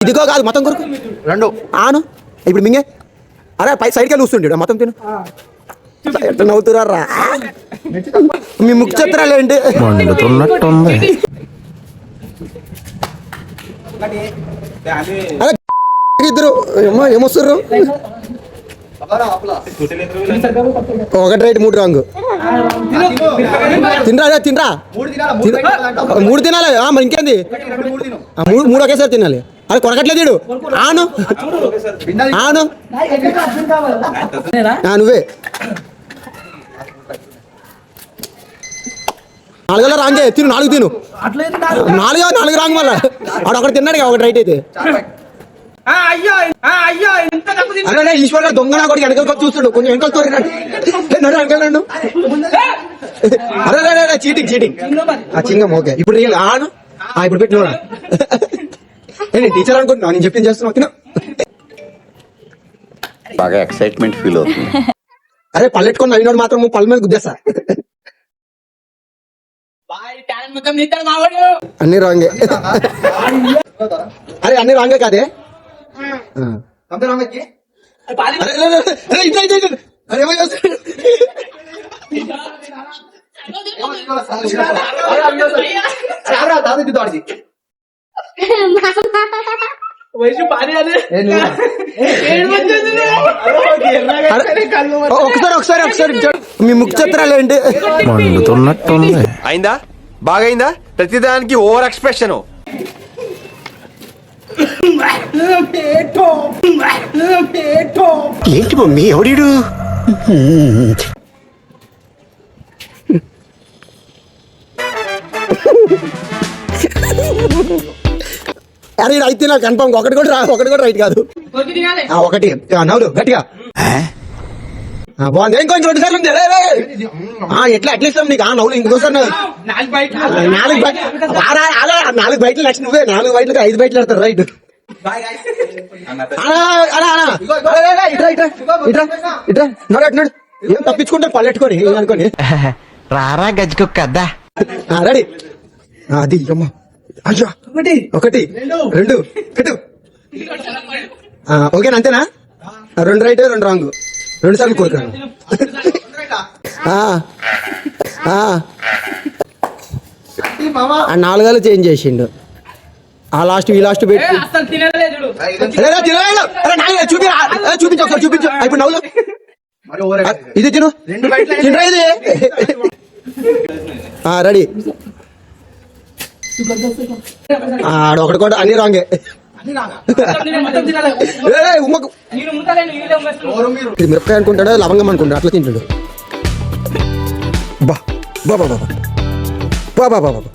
ఇదిగో కాదు మొత్తం కొరకు రెండు ఆను ఇప్పుడు మింగే అరే పై సైడ్కి చూస్తుండే మొత్తం తిను ఎట్లా నవ్వుతురా మీ ముఖ్య చిత్రాలు ఏంటి మండుతున్నట్టుంది ఇద్దరు ఏమొస్తారు ఒకటి రైట్ మూడు రాంగు తినరా తినరా మూడు తినాలి మరి ఇంకేంది మూడు ఒకేసారి తినాలి అది కొరకట్లేదు వీడు ఆను ఆను నువ్వే నాలుగో రాంగే తిను నాలుగు తిను నాలుగు రాంగ్ మళ్ళా ఆడు ఒకటి తిన్నాడు ఒకటి రైట్ అయితే ఈశ్వర్ గారు దొంగ కూడా వెనకలు చూస్తుండు కొంచెం వెనకలు తోరినాడు అరే చీటింగ్ చింగం ఓకే ఇప్పుడు రియల్ ఆను ఇప్పుడు పెట్టినోడా నేను టీచర్ అనుకుంటున్నా నేను చెప్పింది చేస్తున్నా బాగా ఎక్సైట్మెంట్ ఫీల్ అవుతుంది. అరే పల్లెట్టుకొని నవ్వినోడు మాత్రం పళ్ళ మీద గుద్దేస్తా అన్ని రాంగే అరే అన్ని రాంగే కాదే ఒకసారి మీ ముఖ్య చిత్రాలు ఏంటి మండుతున్నట్టుంది అయిందా బాగైందా ప్రతిదానికి ఓవర్ ఎక్స్ప్రెషన్ ఏంటి మమ్మీ ఎవడీడు అరే అయితే నాకు కన్ఫర్మ్ ఒకటి కూడా రైట్ కాదు ఒకటి నవ్వులు గట్టిగా బాగుంది ఇంకొంచెం 2 సార్లు ఉంది ఎట్లా ఇస్తాం నీకు నవ్వులు ఇంకోసారి 4 బయటలు నెక్స్ట్ నువ్వే 4 బయటలకు 5 బయటలు ఆడతారు రైట్ ఇట్రా నడు ఏం తప్పించుకుంటారు పల్లెట్టుకొని అనుకోని రారా గజ్జుకొక్కద్దా రెడీ అది అమ్మా అయ్యో ఒకటి రెండు కట్టు ఓకేనా అంతేనా 2 రైట్ 2 రాంగ్ 2 సార్లు కోరుకాను ఆ 4 చేంజ్ చేసిండు ఆ లాస్ట్ ఈ లాస్ట్ పెట్టి చూపించు ఒకసారి చూపించు ఇప్పుడు నవ్వులు ఇది తిను తినరా ఇది రెడీ ఒకటి కూడా అన్ని రాంగే మిరపకాయ అనుకుంటాడు లవంగం అనుకుంటాడు అట్లా తింటాడు బా బాబా బాబా బాబా బాబా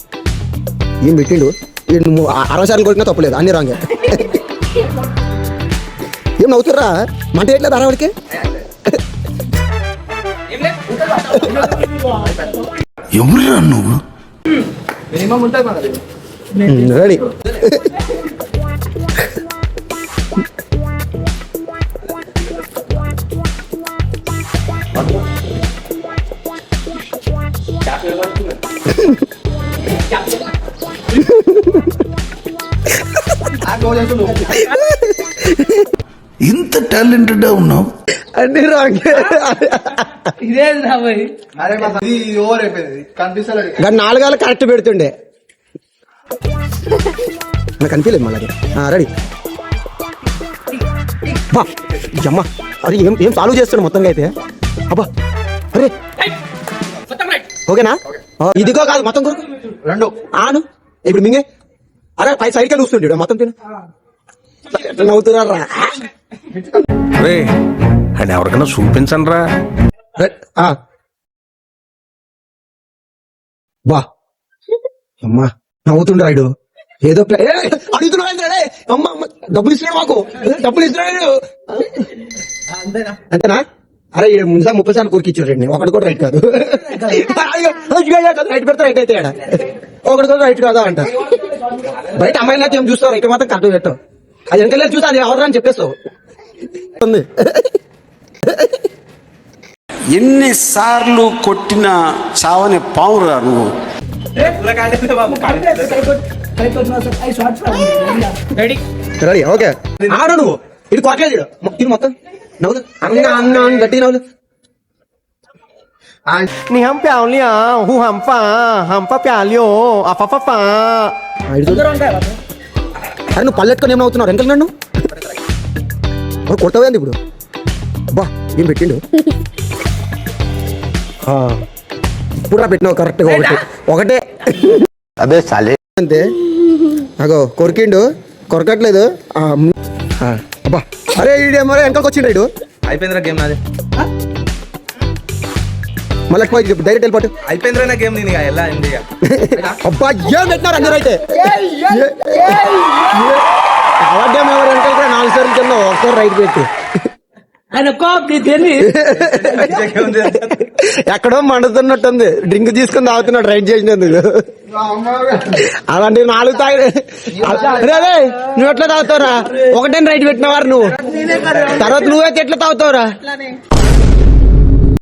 ఏం పెట్టిండు 60 సార్లు కొట్టినా తప్పలేదు అన్ని రాంగే ఏం నవ్వుతుర్రా మంట ఎట్లేదు అరవడికి ఎవరురా నువ్వు రెడీ ఇంత టాలెంటెడ్ ఉన్నావు అన్ని రాంగే కానీ 4 కరెక్ట్ పెడుతుండే నాకు కనిపించలేదు మళ్ళీ రెడీ బా అమ్మా అది ఏం సాల్వ్ చేస్తాడు మొత్తంగా అయితే అబ్బా అరే ఓకేనా ఇదిగో కాదు మొత్తం కొరకు రెండు ఆను ఇప్పుడు మింగే అరే పై సైడ్కి చూస్తుండే మొత్తం తిను ఎట్లా నవ్వుతురా అని ఎవరికైనా చూపించండి రా బా అమ్మా నవ్వుతుండే రాయుడు ఏదో అడుగుతున్నాడు అమ్మ డబ్బులు ఇస్తున్నాడు మాకు డబ్బులు ఇస్తున్నాడు అంతేనా అరే ముందు 30 సార్లు కొరికిచ్చాడు రండి ఒకటి కూడా రైట్ కాదు రైట్ పెడతా రైట్ అయితే ఒకటి కూడా రైట్ కాదా అంట బయట అమ్మాయిలు నాకు ఏం చూస్తావు రైట్ మాత్రం కరెక్ట్ పెట్టావు అది వెనకాల చూస్తా అది ఎవరు అని చెప్పేస్తావు ఎన్నిసార్లు కొట్టిన చావని పావురా నువ్వు రెడీ ఓకే ఆడు నువ్వు ఇది కొట్టలేదు ఇది మొత్తం నవ్వులు అన్న అన్న అని గట్టి నవ్వులు నీ హం ప్యాలియా హూ హంపా హంపా ప్యాలియో అఫఫా అరే నువ్వు పల్లెట్టుకొని ఏమవుతున్నావు వెంకల్ నన్ను కొడతావేంది ఇప్పుడు బా ఏం పెట్టిండు ఇప్పుడు పెట్టినావు కరెక్ట్గా ఒకటే అదే సాలే అంతే అగో కొరికిండు కొరకట్లేదు అబ్బా అరే ఈడేమో వెనకాలకు వచ్చిండు ఇడు అయిపోయిందిరా గేమ్ నాది మళ్ళీ డైరెక్ట్ వెళ్ళిపోటు అయిపోయిందిరా నా గేమ్ నేను ఎలా అయింది అబ్బా ఏం పెట్టినారు అందరూ అయితే అవడ్డం ఎవరు వెనకాల 4 సార్లు కింద ఒకసారి రైట్ పెట్టి ఎక్కడో మండుతున్నట్టుంది డ్రింక్ తీసుకుని తాగుతున్నాడు రైడ్ చేసినందుకు అలాంటి 4 తాగి నువ్వు ఎట్లా తాగుతావురా ఒకటే రైడ్ పెట్టినవారు నువ్వు తర్వాత నువ్వైతే ఎట్లా తాగుతావురా